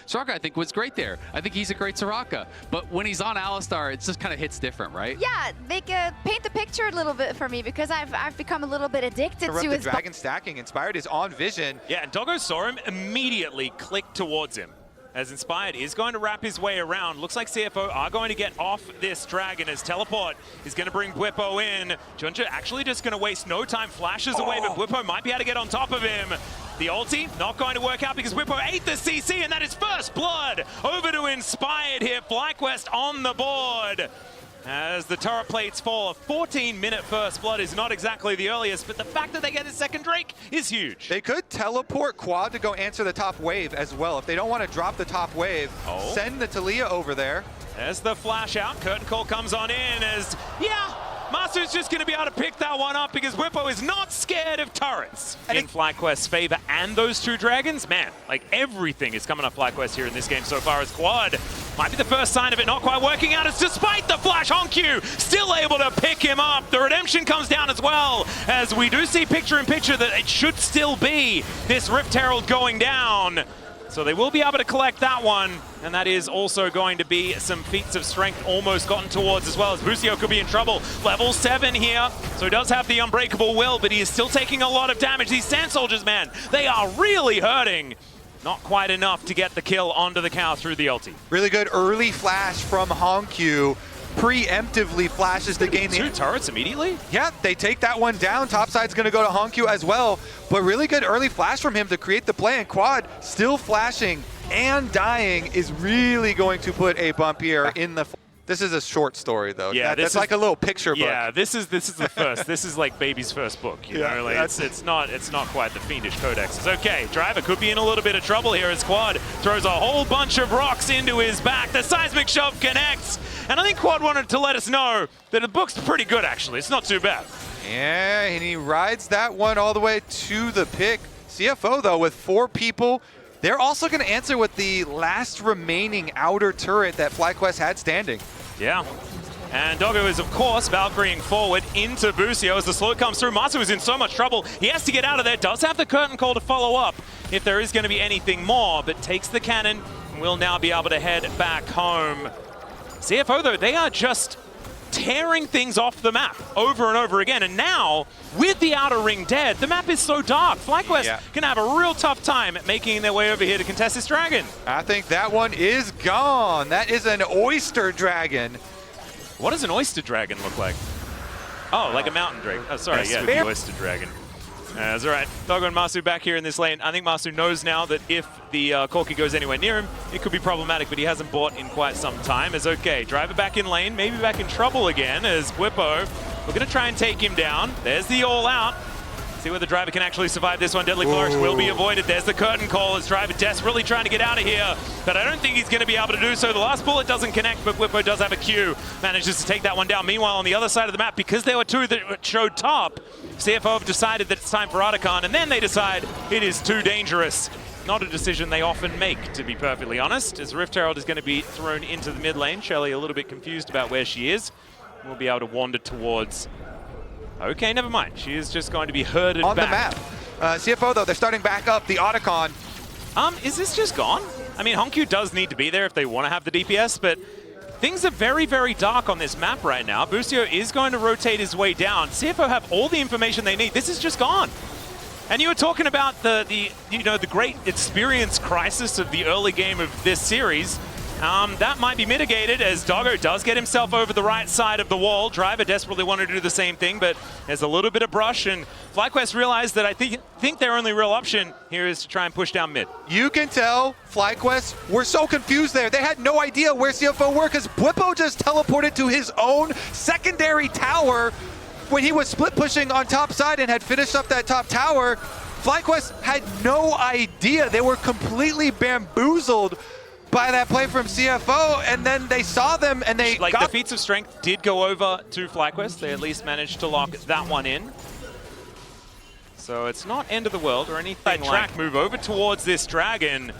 Soraka, I think, was great there. I think he's a great Soraka. But when he's on Alistar, it just kind of hits different, right? Yeah, they paint the picture a little bit for me because I've become a little bit addicted to his dragon stacking. Inspired is on vision. Yeah, and Doggo saw him, immediately clicked towards him. As Inspired is going to wrap his way around. Looks like CFO are going to get off this dragon as Teleport is going to bring Bwipo in. Junja actually just going to waste no time, flashes away, but Bwipo might be able to get on top of him. The ulti not going to work out because Bwipo ate the CC, and that is first blood over to Inspired here. FlyQuest on the board. As the turret plates fall, a 14-minute first blood is not exactly the earliest, but the fact that they get a second Drake is huge. They could teleport Quad to go answer the top wave as well. If they don't want to drop the top wave, send the Taliyah over there. As the flash out, Curtain Call comes on in as, Master's just going to be able to pick that one up because Bwipo is not scared of turrets. And in FlyQuest's favor and those two dragons, man, like everything is coming up FlyQuest here in this game so far as Quad. Might be the first sign of it not quite working out. It's despite the flash, Honku still able to pick him up. The redemption comes down as well, as we do see picture-in-picture that it should still be this Rift Herald going down. So they will be able to collect that one, and that is also going to be some feats of strength almost gotten towards as well, as Busio could be in trouble. Level 7 here, so he does have the unbreakable will, but he is still taking a lot of damage. These Sand Soldiers, man, they are really hurting. Not quite enough to get the kill onto the cow through the ulti. Really good early flash from Honku. Preemptively flashes to gain the... Two turrets immediately? Yeah, they take that one down. Topside's going to go to Honku as well. But really good early flash from him to create the play. And Quad still flashing and dying is really going to put a bump here in the... This is a short story, though. Yeah, that's like a little picture book. Yeah, this is the first. This is like baby's first book. You know, like it's not quite the fiendish codex. It's okay. Driver could be in a little bit of trouble here as Quad throws a whole bunch of rocks into his back. The seismic shove connects, and I think Quad wanted to let us know that the book's pretty good. Actually, it's not too bad. Yeah, and he rides that one all the way to the pick. CFO though with 4 people. They're also going to answer with the last remaining outer turret that FlyQuest had standing. Yeah. And Doggo is, of course, Valkyrieing forward into Busio as the slow comes through. Masu is in so much trouble. He has to get out of there. Does have the curtain call to follow up if there is going to be anything more, but takes the cannon and will now be able to head back home. CFO, though, they are just tearing things off the map over and over again. And now, with the outer ring dead, the map is so dark. FlyQuest can have a real tough time at making their way over here to contest this dragon. I think that one is gone. That is an Oyster dragon. What does an Oyster dragon look like? Oh, like a mountain drake. Oh, sorry, yeah, the Oyster dragon. That's all right. Doggo and Masu back here in this lane. I think Masu knows now that if the Corki goes anywhere near him, it could be problematic, but he hasn't bought in quite some time. It's okay. Driver back in lane, maybe back in trouble again as Bwipo. We're going to try and take him down. There's the all out. See whether Driver can actually survive this one. Deadly Flourish will be avoided. There's the curtain call as Driver desperately trying to get out of here, but I don't think he's going to be able to do so. The last bullet doesn't connect, but Bwipo does have a Q. Manages to take that one down. Meanwhile, on the other side of the map, because there were 2 that showed top, CFO have decided that it's time for Otacon, and then they decide it is too dangerous. Not a decision they often make, to be perfectly honest, as Rift Herald is going to be thrown into the mid lane. Shelly a little bit confused about where she is. We'll be able to wander towards... Okay, never mind. She is just going to be herded on back. the map. CFO, though, they're starting back up the Otacon. Is this just gone? I mean, Honku does need to be there if they want to have the DPS, but things are very, very dark on this map right now. Busio is going to rotate his way down. CFO have all the information they need. This is just gone. And you were talking about the great experience crisis of the early game of this series. That might be mitigated as Doggo does get himself over the right side of the wall. Driver desperately wanted to do the same thing, but there's a little bit of brush, and FlyQuest realized that I think their only real option here is to try and push down mid. You can tell FlyQuest were so confused there. They had no idea where CFO were because Bwipo just teleported to his own secondary tower when he was split pushing on top side and had finished up that top tower. FlyQuest had no idea. They were completely bamboozled by that play from CFO, and then they saw them and they the feats of strength did go over to FlyQuest. They at least managed to lock that one in. So it's not end of the world or anything like move over towards this dragon.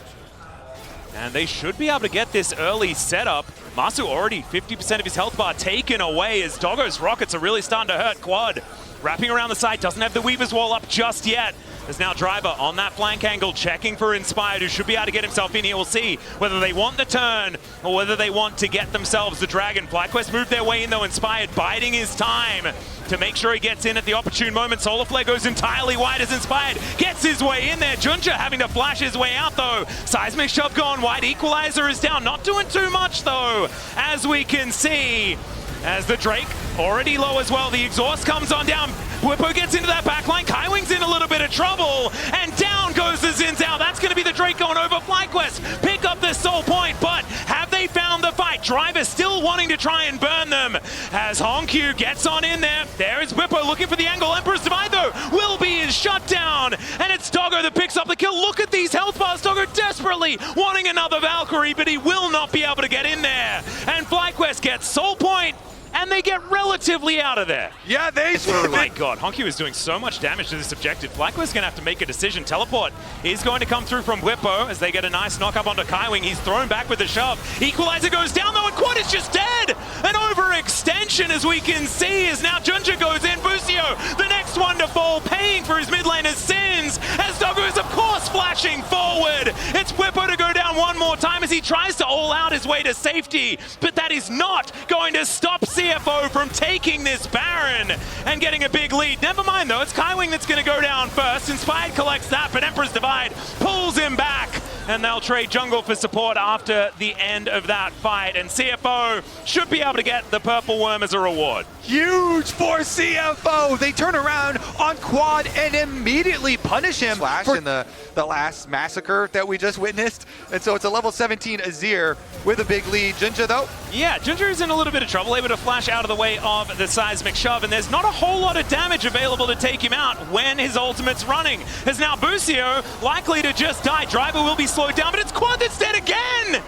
And they should be able to get this early setup. Masu already 50% of his health bar taken away as Doggo's rockets are really starting to hurt Quad. Wrapping around the side, doesn't have the Weaver's Wall up just yet. There's now Driver on that flank angle, checking for Inspired, who should be able to get himself in here. We'll see whether they want the turn or whether they want to get themselves the Dragon. FlyQuest moved their way in, though. Inspired biding his time to make sure he gets in at the opportune moment. Solar Flare goes entirely wide as Inspired gets his way in there. Junja having to flash his way out, though. Seismic Shove gone wide. Equalizer is down. Not doing too much, though, as we can see. As the Drake already low as well. The exhaust comes on down. Whippo gets into that backline. Kaiwing's in a little bit of trouble. And down goes the Xin Zhao. That's going to be the Drake going over FlyQuest. Pick up this soul point, but have they found the fight? Driver still wanting to try and burn them. As Honkyu gets on in there. There is Whippo looking for the angle. Emperor's Divide, though, will be his shutdown. And it's Doggo that picks up the kill. Look at these health bars. Doggo desperately wanting another Valkyrie, but he will not be able to get in there. And FlyQuest gets soul point. And they get relatively out of there. Yeah, Oh my god, Honkyu is doing so much damage to this objective. FlyQuest is going to have to make a decision. Teleport is going to come through from Whippo as they get a nice knock up onto Kaiwing. He's thrown back with a shove. Equalizer goes down, though, and Quad is just dead. An overextension, as we can see, as now Junja goes in. Busio, the next one to fall, paying for his mid laner's sins, as Doggo is, of course, flashing forward. It's Whippo to go down one more time as he tries to all out his way to safety, but that is not going to stop CFO from taking this Baron and getting a big lead. Never mind, though, it's Kaiwing that's going to go down first. Inspired collects that, but Emperor's Divide pulls him back, and they'll trade jungle for support after the end of that fight. And CFO should be able to get the Purple Worm as a reward. Huge for CFO. They turn around on Quad and immediately punish him for in the last massacre that we just witnessed. And so it's a level 17 Azir with a big lead. Junja, though? Yeah, Junja is in a little bit of trouble, able to flash out of the way of the Seismic Shove, and there's not a whole lot of damage available to take him out when his ultimate's running. As now Busio likely to just die. Driver will be slowed down, but it's Quad that's dead again!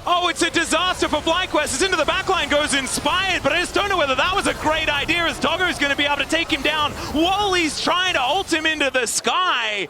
Oh, it's a disaster for FlyQuest. It's into the backline, goes Inspired, but I just don't know whether that was a great idea, as Doggo is going to be able to take him down while he's trying to ult him into the sky.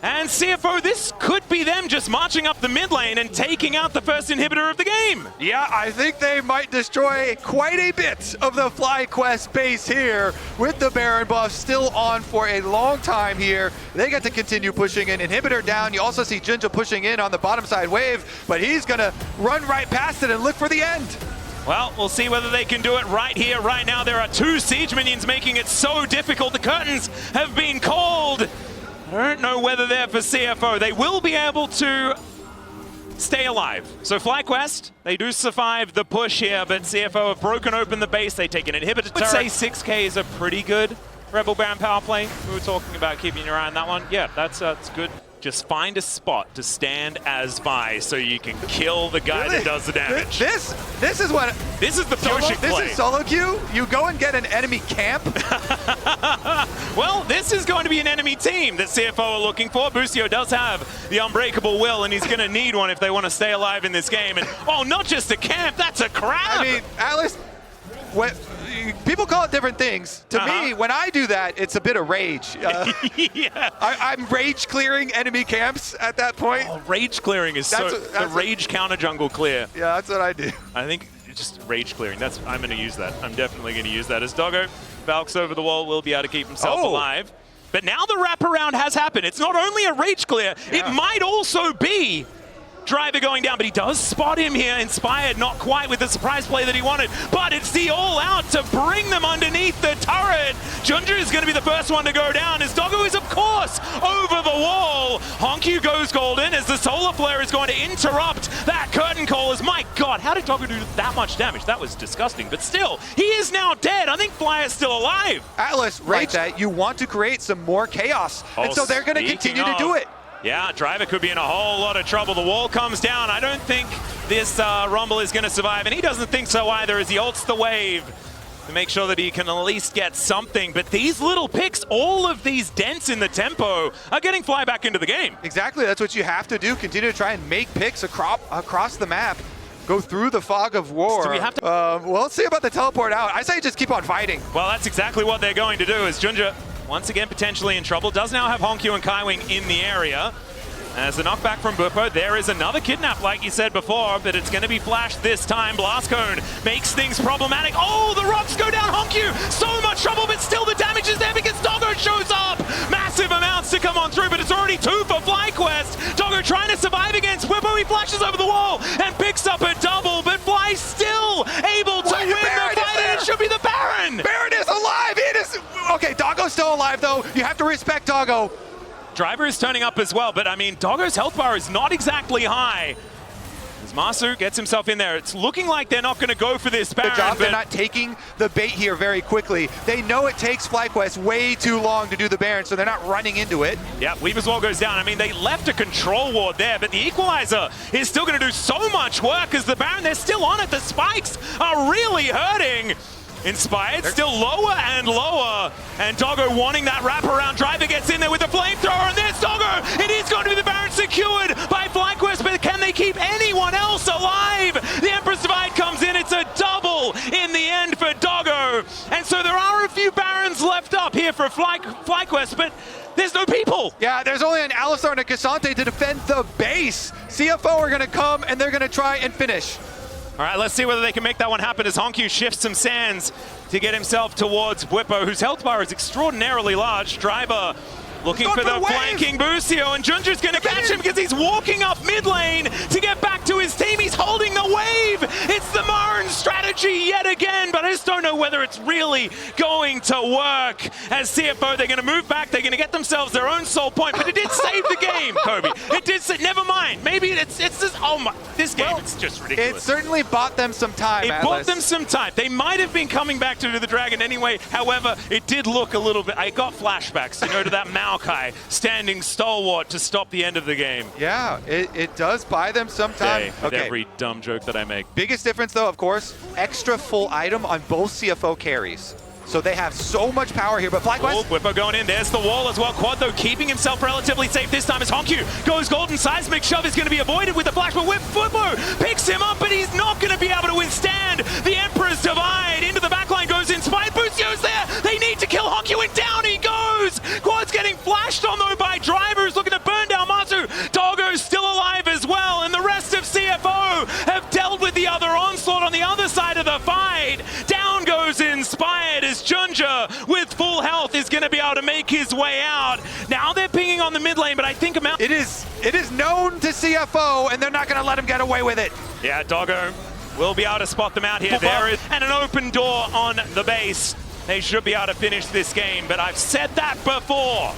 And CFO, this could be them just marching up the mid lane and taking out the first inhibitor of the game. Yeah, I think they might destroy quite a bit of the FlyQuest base here with the Baron buff still on for a long time here. They get to continue pushing an inhibitor down. You also see Junja pushing in on the bottom side wave, but he's going to run right past it and look for the end. Well, we'll see whether they can do it right here, right now. There are 2 siege minions making it so difficult. The curtains have been called. I don't know whether they're for CFO. They will be able to stay alive. So FlyQuest, they do survive the push here, but CFO have broken open the base. They take an inhibitor turret. I would say 6K is a pretty good Rebel Baron power play. We were talking about keeping your eye on that one. Yeah, that's good. Just find a spot to stand as Vi so you can kill the guy that does the damage. This is what... This is the Pyoshik play. This is solo queue. You go and get an enemy camp. Well, this is going to be an enemy team that CFO are looking for. Busio does have the Unbreakable Will, and he's going to need one if they want to stay alive in this game. And, oh, not just a camp, that's a crab! I mean, Alice, people call it different things. To me, when I do that, it's a bit of rage. Yeah. I'm rage clearing enemy camps at that point. Oh, rage clearing is the rage counter jungle clear. Yeah, that's what I do. I think just rage clearing. I'm going to use that. I'm definitely going to use that. As Doggo Valks over the wall, will be able to keep himself alive. But now the wraparound has happened. It's not only a rage clear, it might also be Driver going down, but he does spot him here. Inspired, not quite with the surprise play that he wanted, but it's the all-out to bring them underneath the turret. Junja is going to be the first one to go down, as Doggo is, of course, over the wall. Honkyu goes golden as the Solar Flare is going to interrupt that curtain call. As, my God, how did Doggo do that much damage? That was disgusting, but still, he is now dead. I think Fly is still alive. Atlas, right, that you want to create some more chaos, and so they're going to continue to do it. Yeah, Driver could be in a whole lot of trouble. The wall comes down. I don't think this Rumble is going to survive, and he doesn't think so either as he ults the wave to make sure that he can at least get something. But these little picks, all of these dents in the tempo are getting Fly back into the game. Exactly, that's what you have to do. Continue to try and make picks across the map. Go through the fog of war. Do we have to well, let's see about the teleport out. I say just keep on fighting. Well, that's exactly what they're going to do, as Junja, once again, potentially in trouble, does now have Honkyu and Kaiwing in the area. As the knockback from Buppo, there is another kidnap, like you said before, but it's going to be flashed this time. Blast Cone makes things problematic. Oh, the rocks go down Honkyu. So much trouble, but still the damage is there because Doggo shows up. Massive amounts to come on through, but it's already 2 for FlyQuest. Doggo trying to survive against Buppo. He flashes over the wall and picks up a double, but Fly still able to win the fight, and it should be the Baron. Baron is alive. It is. Okay, Doggo's still alive, though. You have to respect Doggo. Driver is turning up as well, but I mean, Doggo's health bar is not exactly high. As Masu gets himself in there, it's looking like they're not going to go for this Baron. Good job. They're not taking the bait here very quickly. They know it takes FlyQuest way too long to do the Baron, so they're not running into it. Yeah, Weaver's Wall goes down. I mean, they left a control ward there, but the Equalizer is still going to do so much work as the Baron, they're still on it. The spikes are really hurting. Inspired, still lower and lower, and Doggo wanting that wraparound. Driver gets in there with the flamethrower, and there's Doggo! It is going to be the Baron secured by FlyQuest, but can they keep anyone else alive? The Emperor's Divide comes in, it's a double in the end for Doggo, and so there are a few Barons left up here for FlyQuest, but there's no people. Yeah, there's only an Alistar and a Cassante to defend the base. CFO are going to come, and they're going to try and finish. All right, let's see whether they can make that one happen as Honkyu shifts some sands to get himself towards Buppo, whose health bar is extraordinarily large. Driver looking for the flanking Busio, and Junju's going to catch him because he's walking up mid lane to get back to his team. He's holding the wave. It's the Marin strategy yet again, but I just don't know whether it's really going to work. As CFO, they're going to move back. They're going to get themselves their own soul point, but it did save the game, Kobe. It did say, never mind. Maybe it's just, oh my, this game, it's just ridiculous. It certainly bought them some time, It bought them some time. They might have been coming back to do the Dragon anyway. However, it did look a little bit, I got flashbacks, you know, to that Maokai standing stalwart to stop the end of the game. Yeah, it does buy them some time. With every dumb joke that I make. Biggest difference, though, of course, extra full item on both CFO carries. So they have so much power here, but FlyQuest... Whippo going in, there's the wall as well. Quad, though, keeping himself relatively safe this time as Honkyu goes golden. Seismic shove is going to be avoided with the flash, but Whippo picks him up, but he's not going to be able to withstand the Emperor's Divide. Into the backline goes Inspired. Busio's there. They need to kill Honkyu, and down he goes. Quad's getting flashed on, though, by drivers looking to burn down Masu. Doggo's still alive as well, and the rest of CFO have dealt with the other onslaught on the other side of the fight. Down goes Inspired as Junja, with full health, is going to be able to make his way out. Now they're pinging on the mid lane, but I think it is known to CFO, and they're not going to let him get away with it. Yeah, Doggo will be able to spot them out here. There is and an open door on the base. They should be able to finish this game, but I've said that before.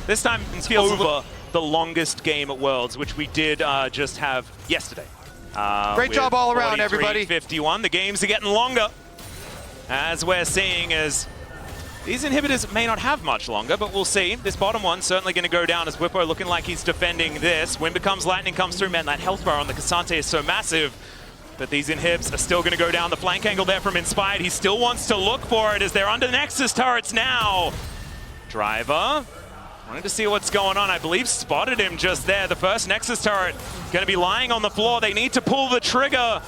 This time it feels over the longest game at Worlds, which we did just have yesterday. Great job all around, everybody. 51. The games are getting longer, as we're seeing, as these inhibitors may not have much longer, but we'll see. This bottom one's certainly going to go down as Whippo looking like he's defending this. Wind becomes lightning, comes through. Man, that health bar on the Cassante is so massive. But these inhibs are still going to go down. The flank angle there from Inspired. He still wants to look for it as they're under Nexus turrets now. Driver wanted to see what's going on. I believe spotted him just there. The first Nexus turret going to be lying on the floor. They need to pull the trigger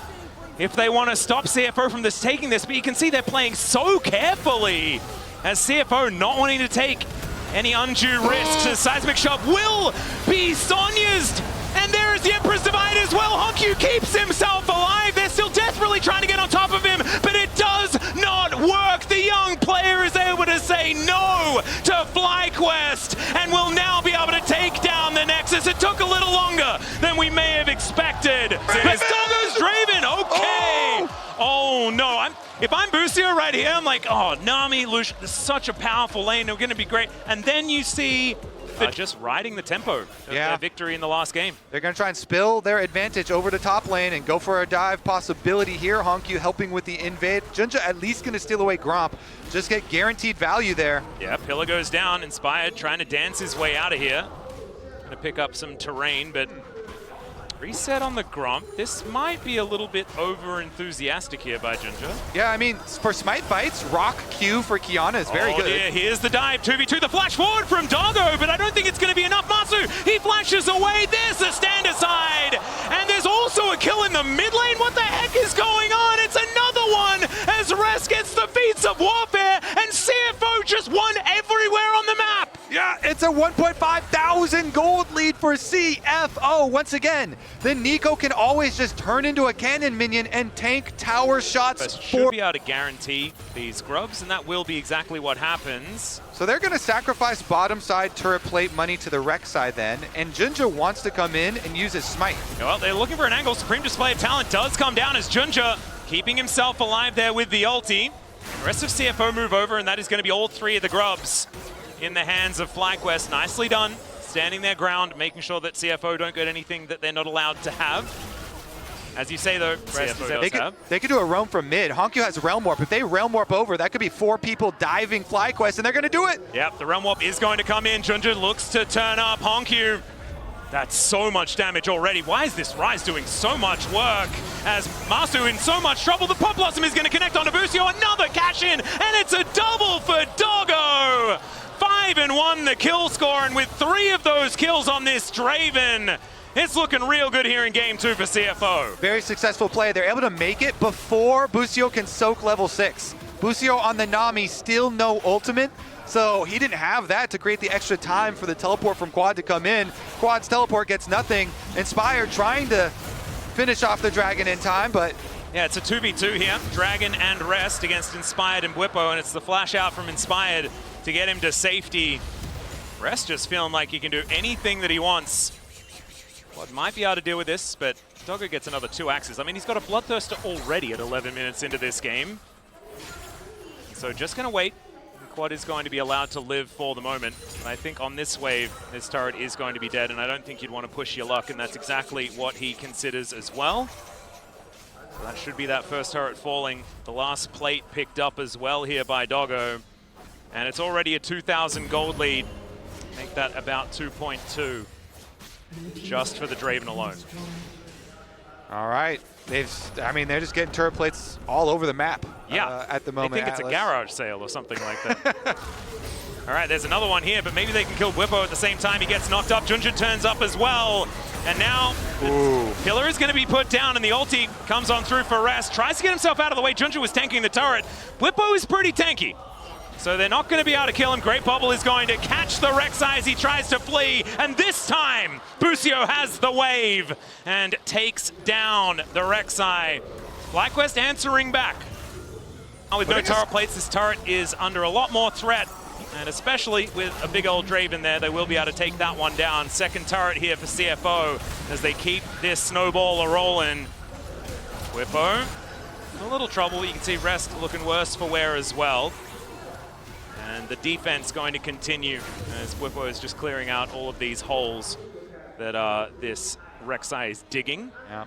if they want to stop CFO from taking this. But you can see they're playing so carefully as CFO not wanting to take any undue risks. As Seismic Shove will be Sonya's. And there is the Emperor's Divide as well. Honkyu keeps himself alive. They're still desperately trying to get on top of him, but it does not work. The young player is able to say no to FlyQuest and will now be able to take down the Nexus. It took a little longer than we may have expected. As Doggo's Draven, okay. Oh no, if I'm Busio right here, I'm like, oh, Nami, Lush, this is such a powerful lane. They're going to be great. And then you see just riding the tempo of their victory in the last game. They're going to try and spill their advantage over to top lane and go for a dive possibility here. Honkyu helping with the invade. Junja at least going to steal away Gromp. Just get guaranteed value there. Yeah, Pillar goes down. Inspired trying to dance his way out of here. Going to pick up some terrain, but reset on the Gromp. This might be a little bit over-enthusiastic here by Junja. Yeah, I mean, for Smite fights, Rock Q for Kiana is very good. Dear. Here's the dive, 2v2, the flash forward from Doggo, but I don't think it's going to be enough. Masu, he flashes away. There's a stand aside, and there's also a kill in the mid lane. What the heck is going on? It's another one as Res gets the feats of warfare, and CFO just won everywhere on the map. Yeah, it's a 1,500 gold for CFO. Once again, the Nico can always just turn into a cannon minion and tank tower shots. Should be able to guarantee these grubs, and that will be exactly what happens. So they're going to sacrifice bottom side turret plate money to the wreck side then, and Junja wants to come in and use his smite. Well, they're looking for an angle. Supreme Display of Talent does come down as Junja keeping himself alive there with the ulti. The rest of CFO move over, and that is going to be all three of the grubs in the hands of FlyQuest. Nicely done, standing their ground, making sure that CFO don't get anything that they're not allowed to have. As you say, though, they could do a roam from mid. Honkyu has Realm Warp. If they Realm Warp over, that could be 4 people diving FlyQuest, and they're going to do it. Yep, the Realm Warp is going to come in. Junja looks to turn up. Honkyu, that's so much damage already. Why is this Ryze doing so much work? As Masu in so much trouble, the Pop Blossom is going to connect onto Busio. Another cash in, and it's a double for Doggo. 5-1 the kill score, and with 3 of those kills on this Draven, it's looking real good here in game 2 for CFO. Very successful play. They're able to make it before Busio can soak level 6. Busio on the Nami, still no ultimate, so he didn't have that to create the extra time for the teleport from Quad to come in. Quad's teleport gets nothing. Inspired trying to finish off the Dragon in time, but yeah, it's a 2v2 here. Dragon and Rest against Inspired and Bwipo, and it's the flash out from Inspired to get him to safety. Rest just feeling like he can do anything that he wants. Quad might be able to deal with this, but Doggo gets another 2 axes. I mean, he's got a Bloodthirster already at 11 minutes into this game. So just going to wait. Quad is going to be allowed to live for the moment. And I think on this wave, this turret is going to be dead, and I don't think you'd want to push your luck, and that's exactly what he considers as well. So that should be that first turret falling. The last plate picked up as well here by Doggo. And it's already a 2,000 gold lead. Make that about 2.2 just for the Draven alone. all right. They're just getting turret plates all over the map at the moment. I think it's a garage sale or something like that. All right, there's another one here, but maybe they can kill Bwipo at the same time. He gets knocked up. Junja turns up as well. And now Killer is going to be put down, and the ulti comes on through for Rest. Tries to get himself out of the way. Junja was tanking the turret. Bwipo is pretty tanky, so they're not going to be able to kill him. Great Bubble is going to catch the Rek'Sai as he tries to flee, and this time Busio has the wave and takes down the Rek'Sai. FlyQuest answering back. With no turret plates, this turret is under a lot more threat, and especially with a big old Draven there, they will be able to take that one down. Second turret here for CFO as they keep this snowball a-rolling. Bwipo in a little trouble. You can see Rest looking worse for wear as well. And the defense going to continue as Bwipo is just clearing out all of these holes that this Rek'Sai is digging. Yeah.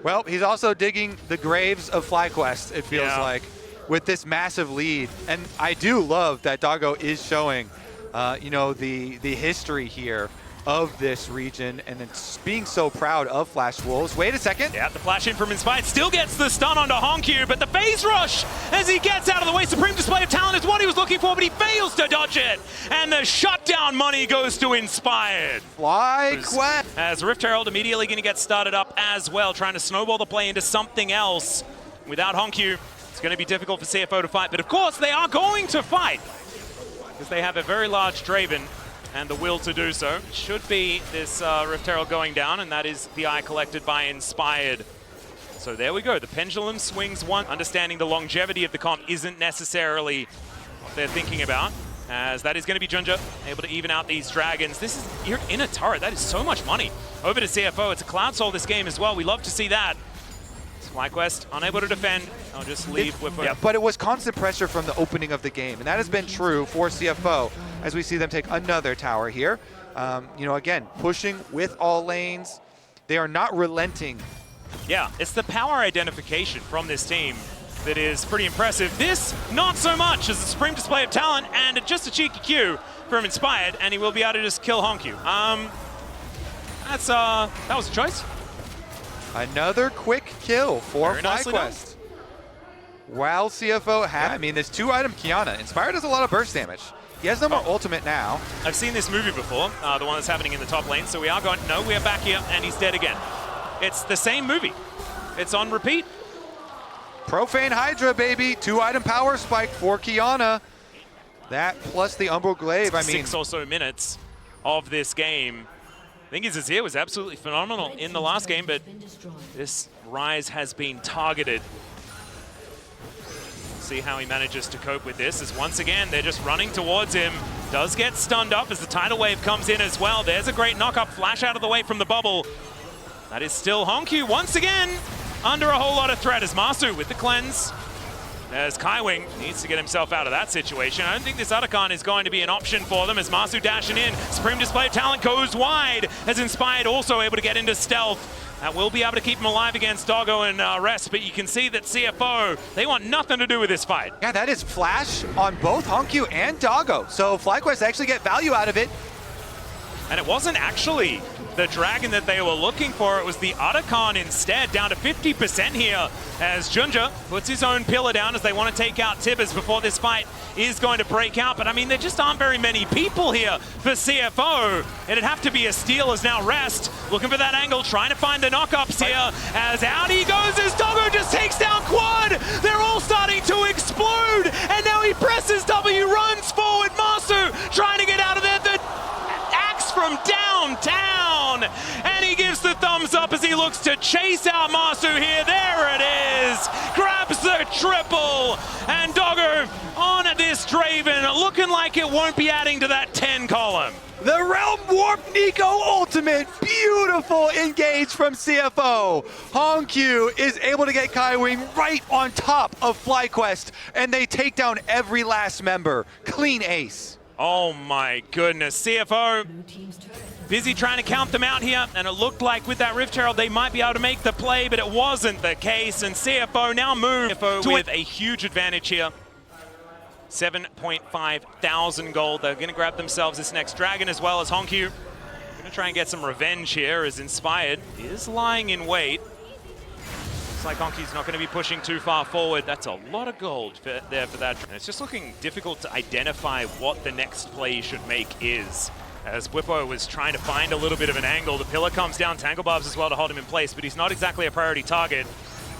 Well, he's also digging the graves of FlyQuest, it feels like, with this massive lead. And I do love that Doggo is showing, the history here of this region, and then being so proud of Flash Wolves. Wait a second. Yeah, the flash in from Inspired still gets the stun onto Honkyu, but the phase rush as he gets out of the way. Supreme Display of Talent is what he was looking for, but he fails to dodge it. And the shutdown money goes to Inspired. FlyQuest. As Rift Herald immediately going to get started up as well, trying to snowball the play into something else. Without Honkyu, it's going to be difficult for CFO to fight, but of course they are going to fight because they have a very large Draven and the will to do so. Should be this Rift Herald going down, and that is the eye collected by Inspired. So there we go. The pendulum swings one. Understanding the longevity of the comp isn't necessarily what they're thinking about, as that is going to be Junja able to even out these dragons. This is, you're in a turret. That is so much money. Over to CFO. It's a Cloud Soul this game as well. We love to see that. FlyQuest unable to defend. I'll just leave with but it was constant pressure from the opening of the game, and that has been true for CFO as we see them take another tower here. Again, pushing with all lanes. They are not relenting. Yeah, it's the power identification from this team that is pretty impressive. This, not so much, as a Supreme Display of Talent and just a cheeky Q from Inspired, and he will be able to just kill Honkyu. That was a choice. Another quick kill for FlyQuest. While CFO had, this 2-item Kiana. Inspired does a lot of burst damage. He has no more ultimate now. I've seen this movie before, the one that's happening in the top lane, so we are going, no, we are back here, and he's dead again. It's the same movie. It's on repeat. Profane Hydra, baby. 2-item power spike for Kiana. That plus the Umbral Glaive, 6 or so minutes of this game. think his Azir was absolutely phenomenal in the last game, but this Ryze has been targeted. See how he manages to cope with this, as once again, they're just running towards him. Does get stunned up as the tidal wave comes in as well. There's a great knock-up, flash out of the way from the bubble. That is still Honkyu once again under a whole lot of threat as Masu with the cleanse. As Kaiwing needs to get himself out of that situation. I don't think this Otacon is going to be an option for them as Masu dashing in. Supreme Display of Talent goes wide as Inspired also able to get into stealth. That will be able to keep him alive against Doggo and Rest, but you can see that CFO, they want nothing to do with this fight. Yeah, that is flash on both Honkyu and Doggo. So FlyQuest actually get value out of it. And it wasn't actually the dragon that they were looking for, it was the Otacon instead, down to 50% here as Junja puts his own pillar down as they want to take out Tibbers before this fight is going to break out. But I mean, there just aren't very many people here for CFO. It'd have to be a steal as now Rest looking for that angle, trying to find the knockups here as out he goes as Doggo just takes down Quad. They're all starting to explode and now he presses W, runs forward. Masu trying to get out of there. The axe from downtown, and he gives the thumbs up as he looks to chase out Masu here. There it is, grabs the triple, and Doggo on this Draven looking like it won't be adding to that 10 column. The Realm Warp Nico ultimate, beautiful engage from CFO. Honkyu is able to get Kaiwing right on top of FlyQuest, and they take down every last member. Clean ace. Oh my goodness, CFO busy trying to count them out here, and it looked like with that Rift Herald they might be able to make the play, but it wasn't the case, and CFO now move with a huge advantage here. 7.5 thousand gold. They're going to grab themselves this next dragon as well as Honkyu. Going to try and get some revenge here as Inspired is lying in wait. Looks like Honkyu's not going to be pushing too far forward. That's a lot of gold there for that. And it's just looking difficult to identify what the next play you should make is. As Bwipo was trying to find a little bit of an angle, the pillar comes down, Tangle Barbs as well to hold him in place, but he's not exactly a priority target.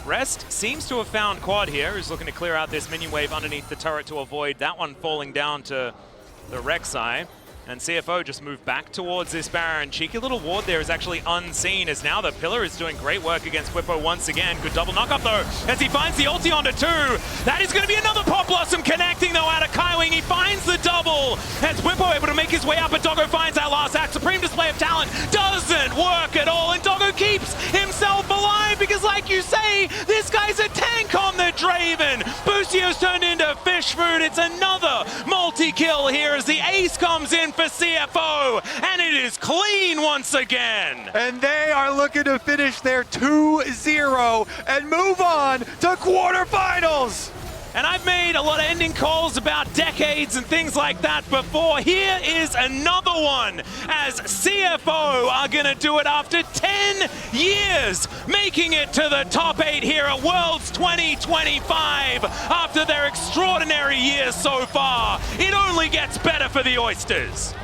Rest seems to have found Quad here, who's looking to clear out this minion wave underneath the turret to avoid that one falling down to the Rek'Sai. And CFO just moved back towards this Baron. Cheeky little ward there is actually unseen, as now the pillar is doing great work against Bwipo once again. Good double knock up though, as he finds the ulti onto 2. That is going to be another Pop Blossom connecting though out of Kaiwing. He finds the double, as Bwipo able to make his way up, but Doggo finds that last act. Supreme Display of Talent doesn't work at all, and Doggo keeps himself alive because, like you say, this guy's a tank on the Draven. Boostio's turned into fish food. It's another multi-kill here as the ace comes in for CFO, and it is clean once again. And they are looking to finish their 2-0 and move on to quarterfinals. And I've made a lot of ending calls about decades and things like that before. Here is another one, as CFO are going to do it after 10 years, making it to the top 8 here at Worlds 2025 after their extraordinary years so far. It only gets better for the Oysters.